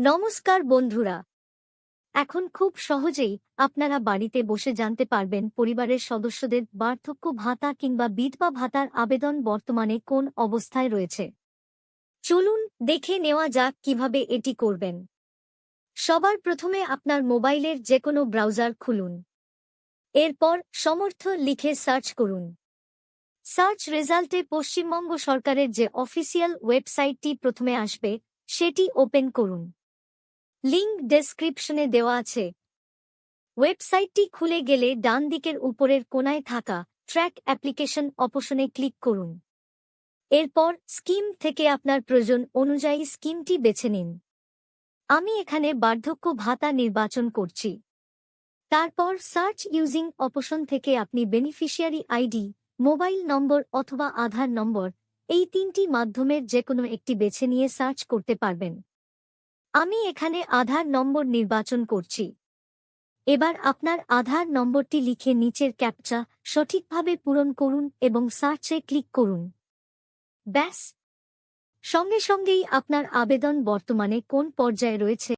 নমস্কার বন্ধুরা, এখন খুব সহজেই আপনারা বাড়িতে বসে জানতে পারবেন পরিবারের সদস্যদের বার্ধক্য ভাতা কিংবা বিধবা ভাতার আবেদন বর্তমানে কোন অবস্থায় রয়েছে। চলুন দেখে নেওয়া যাক কিভাবে এটি করবেন। সবার প্রথমে আপনার মোবাইলের যেকোনো ব্রাউজার খুলুন। এরপর সমর্থ লিখে সার্চ করুন। সার্চ রেজাল্টে পশ্চিমবঙ্গ সরকারের যে অফিসিয়াল ওয়েবসাইটটি প্রথমে আসবে সেটি ওপেন করুন। লিংক ডেসক্রিপশনে দেওয়া আছে। ওয়েবসাইটটি খুলে গেলে ডান দিকের উপরের কোণায় থাকা ট্র্যাক অ্যাপ্লিকেশন অপশনে ক্লিক করুন। এরপর স্কিম থেকে আপনার প্রয়োজন অনুযায়ী স্কিমটি বেছে নিন। আমি এখানে বার্ধক্য ভাতা নির্বাচন করছি। তারপর সার্চ ইউজিং অপশন থেকে আপনি বেনিফিশিয়ারি আইডি, মোবাইল নম্বর অথবা আধার নম্বর এই তিনটি মাধ্যমের যেকোনো একটি বেছে নিয়ে সার্চ করতে পারবেন। আমি এখানে আধার নম্বর নির্বাচন করছি। এবার আপনার আধার নম্বরটি লিখে নিচের ক্যাপচা সঠিকভাবে পূরণ করুন এবং সার্চে ক্লিক করুন। ব্যাস, সঙ্গে সঙ্গেই আপনার আবেদন বর্তমানে কোন পর্যায়ে রয়েছে